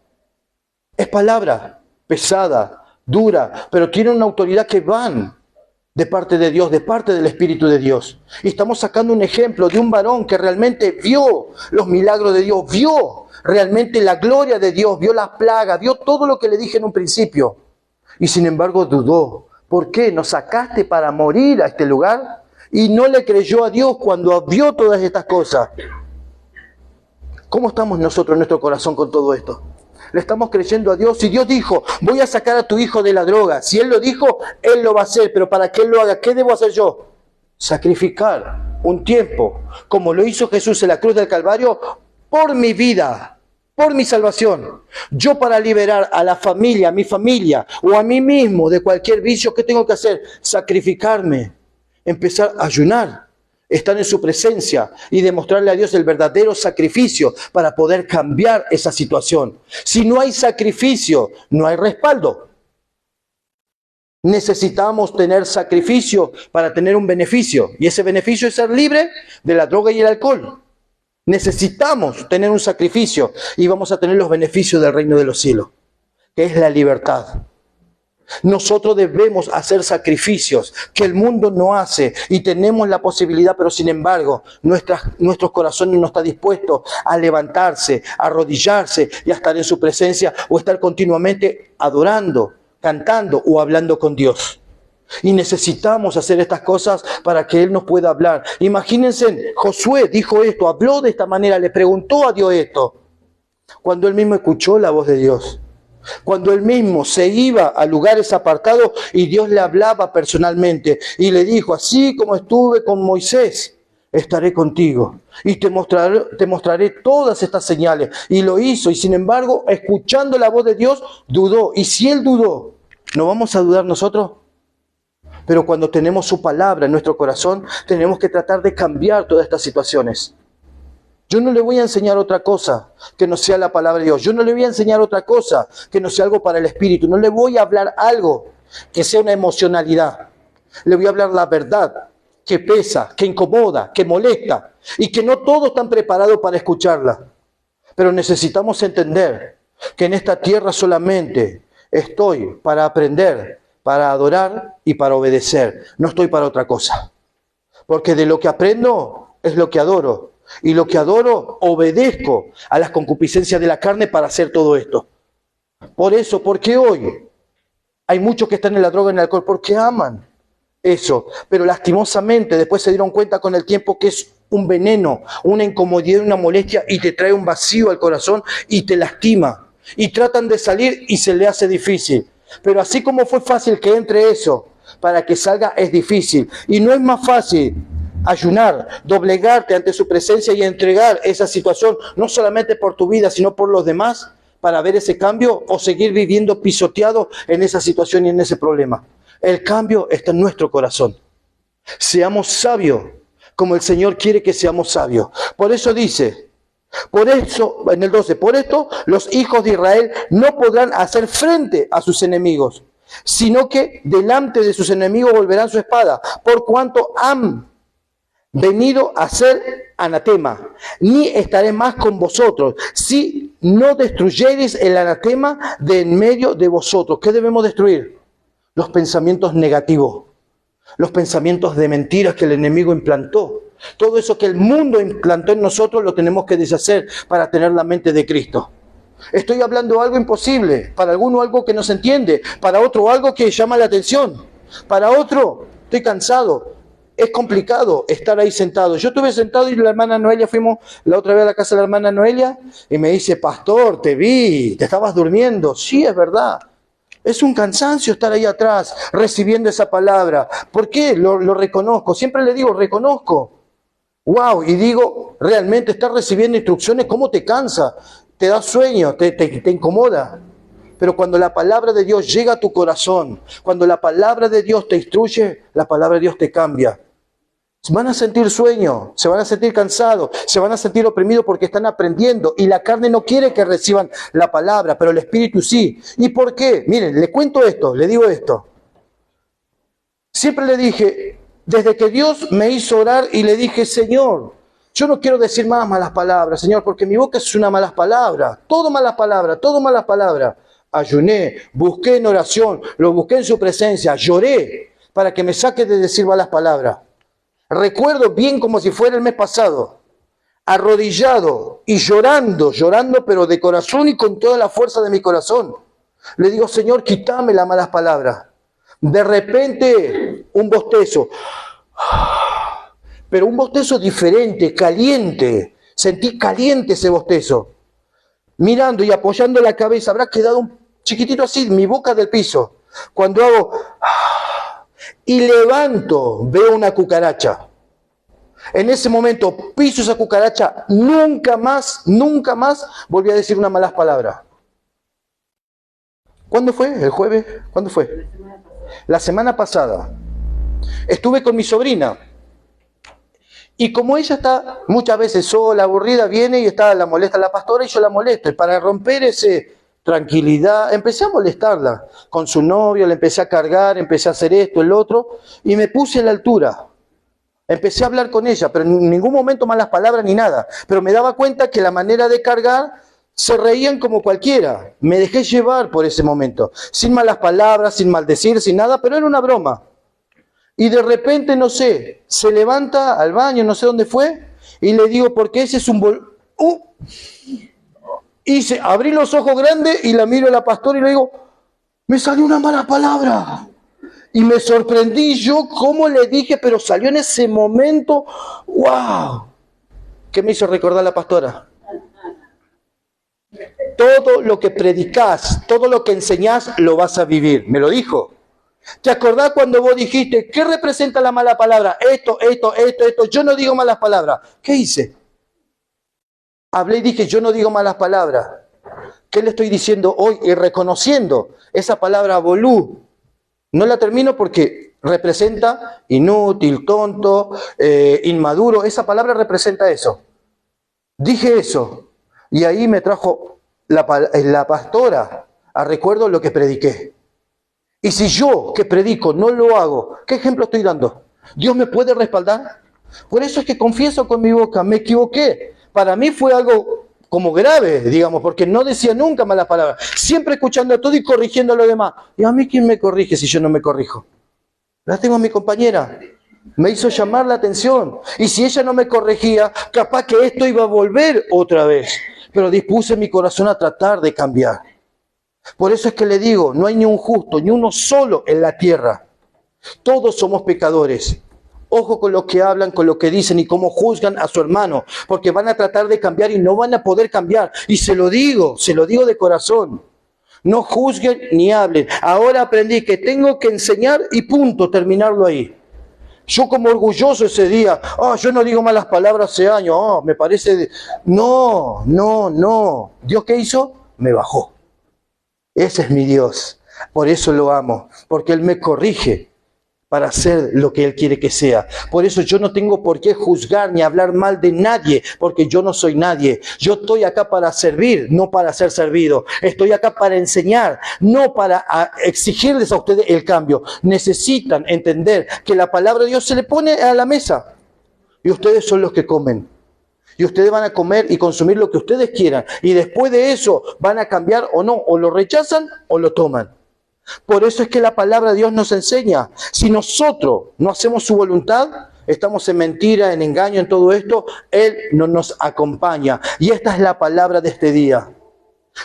Es palabra pesada, dura, pero tiene una autoridad que van de parte de Dios, de parte del Espíritu de Dios. Y estamos sacando un ejemplo de un varón que realmente vio los milagros de Dios, vio realmente la gloria de Dios, vio las plagas, vio todo lo que le dije en un principio. Y sin embargo dudó. ¿Por qué? ¿Nos sacaste para morir a este lugar? Y no le creyó a Dios cuando vio todas estas cosas. ¿Cómo estamos nosotros en nuestro corazón con todo esto? Le estamos creyendo a Dios. Si Dios dijo, voy a sacar a tu hijo de la droga, si Él lo dijo, Él lo va a hacer, pero para que Él lo haga, ¿qué debo hacer yo? Sacrificar un tiempo, como lo hizo Jesús en la cruz del Calvario, por mi vida, por mi salvación. Yo para liberar a la familia, a mi familia, o a mí mismo de cualquier vicio, ¿qué tengo que hacer? Sacrificarme, empezar a ayunar, estar en su presencia y demostrarle a Dios el verdadero sacrificio para poder cambiar esa situación. Si no hay sacrificio, no hay respaldo. Necesitamos tener sacrificio para tener un beneficio, y ese beneficio es ser libre de la droga y el alcohol. Necesitamos tener un sacrificio y vamos a tener los beneficios del reino de los cielos, que es la libertad. Nosotros debemos hacer sacrificios que el mundo no hace y tenemos la posibilidad, pero sin embargo nuestros corazones no están dispuestos a levantarse, a arrodillarse y a estar en su presencia o estar continuamente adorando, cantando o hablando con Dios. Y necesitamos hacer estas cosas para que Él nos pueda hablar. Imagínense, Josué dijo esto, habló de esta manera, le preguntó a Dios esto, cuando él mismo escuchó la voz de Dios. Cuando él mismo se iba a lugares apartados y Dios le hablaba personalmente y le dijo, así como estuve con Moisés, estaré contigo y te mostraré todas estas señales. Y lo hizo, y sin embargo, escuchando la voz de Dios, dudó. Y si él dudó, ¿no vamos a dudar nosotros? Pero cuando tenemos su palabra en nuestro corazón, tenemos que tratar de cambiar todas estas situaciones. Yo no le voy a enseñar otra cosa que no sea la palabra de Dios. Yo no le voy a enseñar otra cosa que no sea algo para el espíritu. No le voy a hablar algo que sea una emocionalidad. Le voy a hablar la verdad que pesa, que incomoda, que molesta y que no todos están preparados para escucharla. Pero necesitamos entender que en esta tierra solamente estoy para aprender, para adorar y para obedecer. No estoy para otra cosa. Porque de lo que aprendo es lo que adoro. Y lo que adoro, obedezco a las concupiscencias de la carne para hacer todo esto. Por eso, porque hoy hay muchos que están en la droga y en el alcohol porque aman eso. Pero lastimosamente después se dieron cuenta con el tiempo que es un veneno, una incomodidad, una molestia y te trae un vacío al corazón y te lastima. Y tratan de salir y se le hace difícil. Pero así como fue fácil que entre eso, para que salga es difícil. Y no es más fácil ayunar, doblegarte ante su presencia y entregar esa situación, no solamente por tu vida, sino por los demás, para ver ese cambio o seguir viviendo pisoteado en esa situación y en ese problema. El cambio está en nuestro corazón. Seamos sabios, como el Señor quiere que seamos sabios. Por eso dice, por eso, en el 12, por esto los hijos de Israel no podrán hacer frente a sus enemigos, sino que delante de sus enemigos volverán su espada, por cuanto han venido a ser anatema, ni estaré más con vosotros, si no destruyereis el anatema de en medio de vosotros. ¿Qué debemos destruir? Los pensamientos negativos, los pensamientos de mentiras que el enemigo implantó. Todo eso que el mundo implantó en nosotros lo tenemos que deshacer para tener la mente de Cristo. Estoy hablando algo imposible, para alguno algo que no se entiende, para otro algo que llama la atención, para otro estoy cansado. Es complicado estar ahí sentado. Yo estuve sentado y la hermana Noelia, fuimos la otra vez a la casa de la hermana Noelia y me dice, pastor, te vi, te estabas durmiendo. Sí, es verdad. Es un cansancio estar ahí atrás recibiendo esa palabra. ¿Por qué? Lo reconozco. Siempre le digo, reconozco. Wow, y digo, realmente estás recibiendo instrucciones, ¿cómo te cansa? Te da sueño, te incomoda. Pero cuando la palabra de Dios llega a tu corazón, cuando la palabra de Dios te instruye, la palabra de Dios te cambia. Van a sentir sueño, se van a sentir cansados, se van a sentir oprimidos porque están aprendiendo y la carne no quiere que reciban la palabra, pero el Espíritu sí. ¿Y por qué? Miren, le cuento esto, le digo esto. Siempre le dije, desde que Dios me hizo orar y le dije, Señor, yo no quiero decir más malas palabras, Señor, porque mi boca es una malas palabra, todo malas palabras, todo malas palabras. Ayuné, busqué en oración, lo busqué en su presencia, lloré para que me saque de decir malas palabras. Recuerdo bien como si fuera el mes pasado, arrodillado y llorando, pero de corazón y con toda la fuerza de mi corazón. Le digo, Señor, quítame las malas palabras. De repente, un bostezo, pero un bostezo diferente, caliente. Sentí caliente ese bostezo. Mirando y apoyando la cabeza, habrá quedado un chiquitito así, mi boca del piso. Cuando hago y levanto, veo una cucaracha. En ese momento piso esa cucaracha, nunca más volví a decir una mala palabra. ¿Cuándo fue? ¿El jueves? ¿Cuándo fue? La semana pasada. Estuve con mi sobrina. Y como ella está muchas veces sola, aburrida, viene y la molesta a la pastora y yo la molesto. Y para romper ese tranquilidad, empecé a molestarla con su novio, le empecé a cargar, empecé a hacer esto, el otro, y me puse a la altura. Empecé a hablar con ella, pero en ningún momento malas palabras ni nada. Pero me daba cuenta que la manera de cargar se reían como cualquiera. Me dejé llevar por ese momento, sin malas palabras, sin maldecir, sin nada, pero era una broma. Y de repente, no sé, se levanta al baño, no sé dónde fue, y le digo, porque ese es un abrí los ojos grandes y la miro a la pastora y le digo, me salió una mala palabra. Y me sorprendí yo cómo le dije, pero salió en ese momento, ¡wow! ¿Qué me hizo recordar la pastora? Todo lo que predicás, todo lo que enseñás, lo vas a vivir. Me lo dijo. ¿Te acordás cuando vos dijiste, ¿qué representa la mala palabra? Esto. Yo no digo malas palabras. ¿Qué hice? Hablé y dije, yo no digo malas palabras. ¿Qué le estoy diciendo hoy? Y reconociendo esa palabra bolú. No la termino porque representa inútil, tonto, inmaduro. Esa palabra representa eso. Dije eso. Y ahí me trajo la pastora a recuerdo lo que prediqué. Y si yo que predico no lo hago, ¿qué ejemplo estoy dando? ¿Dios me puede respaldar? Por eso es que confieso con mi boca, me equivoqué. Para mí fue algo como grave, digamos, porque no decía nunca malas palabras. Siempre escuchando todo y corrigiendo a los demás. ¿Y a mí quién me corrige si yo no me corrijo? La tengo a mi compañera. Me hizo llamar la atención. Y si ella no me corregía, capaz que esto iba a volver otra vez. Pero dispuse mi corazón a tratar de cambiar. Por eso es que le digo, no hay ni un justo, ni uno solo en la tierra. Todos somos pecadores. Ojo con lo que hablan, con lo que dicen y cómo juzgan a su hermano, porque van a tratar de cambiar y no van a poder cambiar. Y se lo digo de corazón. No juzguen ni hablen. Ahora aprendí que tengo que enseñar y punto, terminarlo ahí. Yo como orgulloso ese día, yo no digo malas palabras hace años, me parece... No. ¿Dios qué hizo? Me bajó. Ese es mi Dios. Por eso lo amo, porque Él me corrige para hacer lo que Él quiere que sea. Por eso yo no tengo por qué juzgar ni hablar mal de nadie, porque yo no soy nadie. Yo estoy acá para servir, no para ser servido. Estoy acá para enseñar, no para exigirles a ustedes el cambio. Necesitan entender que la palabra de Dios se le pone a la mesa. y ustedes son los que comen. Y ustedes van a comer y consumir lo que ustedes quieran. Y después de eso van a cambiar o no, o lo rechazan o lo toman. Por eso es que la palabra de Dios nos enseña. Si nosotros no hacemos su voluntad, estamos en mentira, en engaño, en todo esto, Él no nos acompaña. Y esta es la palabra de este día.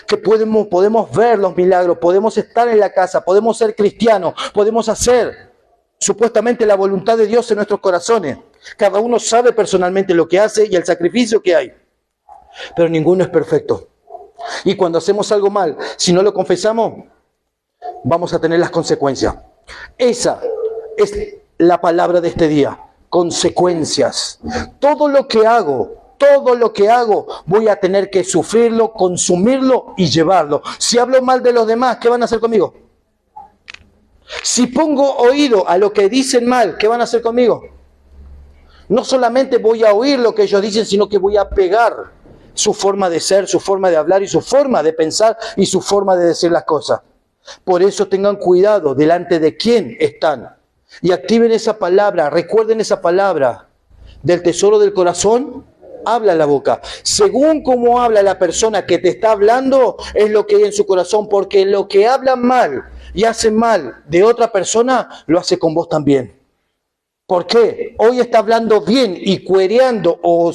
Que podemos ver los milagros, podemos estar en la casa, podemos ser cristianos, podemos hacer supuestamente la voluntad de Dios en nuestros corazones. Cada uno sabe personalmente lo que hace y el sacrificio que hay. Pero ninguno es perfecto. Y cuando hacemos algo mal, si no lo confesamos, vamos a tener las consecuencias. Esa es la palabra de este día. Consecuencias. Todo lo que hago, voy a tener que sufrirlo, consumirlo y llevarlo. Si hablo mal de los demás, ¿qué van a hacer conmigo? Si pongo oído a lo que dicen mal, ¿qué van a hacer conmigo? No solamente voy a oír lo que ellos dicen, sino que voy a pegar su forma de ser, su forma de hablar y su forma de pensar y su forma de decir las cosas. Por eso tengan cuidado delante de quién están. Y activen esa palabra, recuerden esa palabra. Del tesoro del corazón, habla la boca. Según cómo habla la persona que te está hablando, es lo que hay en su corazón. Porque lo que habla mal y hace mal de otra persona, lo hace con vos también. ¿Por qué? Hoy está hablando bien y cuereando o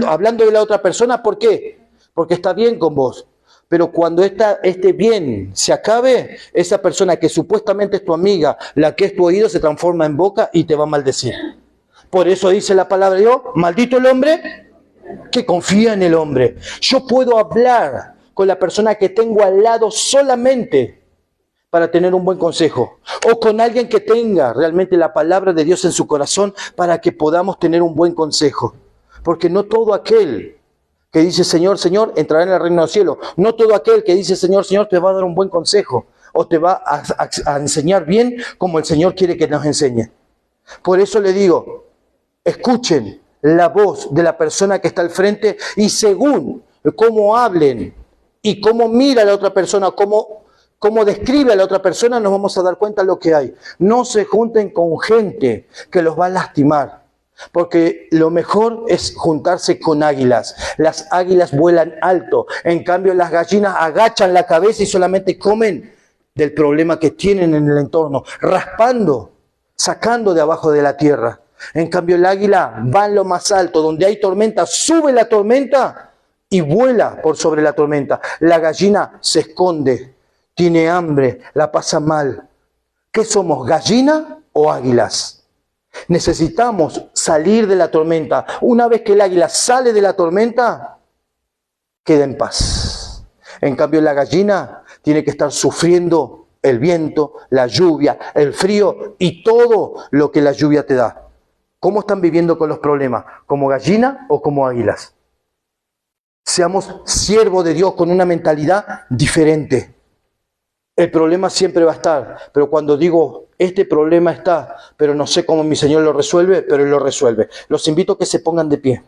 hablando de la otra persona. ¿Por qué? Porque está bien con vos. Pero cuando este bien se acabe, esa persona que supuestamente es tu amiga, la que es tu oído, se transforma en boca y te va a maldecir. Por eso dice la palabra de Dios, maldito el hombre que confía en el hombre. Yo puedo hablar con la persona que tengo al lado solamente para tener un buen consejo, o con alguien que tenga realmente la palabra de Dios en su corazón para que podamos tener un buen consejo. Porque no todo aquel que dice Señor, Señor, entrará en el reino de los cielos. No todo aquel que dice Señor, Señor, te va a dar un buen consejo o te va a enseñar bien como el Señor quiere que nos enseñe. Por eso le digo, escuchen la voz de la persona que está al frente y según cómo hablen y cómo mira a la otra persona, cómo describe a la otra persona, nos vamos a dar cuenta de lo que hay. No se junten con gente que los va a lastimar, porque lo mejor es juntarse con águilas. Las águilas vuelan alto, en cambio las gallinas agachan la cabeza y solamente comen del problema que tienen en el entorno, raspando, sacando de abajo de la tierra. En cambio el águila va en lo más alto, donde hay tormenta, sube la tormenta y vuela por sobre la tormenta. La gallina se esconde, tiene hambre, la pasa mal. ¿Qué somos, gallina o águilas? Necesitamos salir de la tormenta. Una vez que el águila sale de la tormenta, queda en paz. En cambio, la gallina tiene que estar sufriendo el viento, la lluvia, el frío y todo lo que la lluvia te da. ¿Cómo están viviendo con los problemas? ¿Como gallina o como águilas? Seamos siervos de Dios con una mentalidad diferente. El problema siempre va a estar, pero cuando digo, este problema está, pero no sé cómo mi Señor lo resuelve, pero Él lo resuelve. Los invito a que se pongan de pie.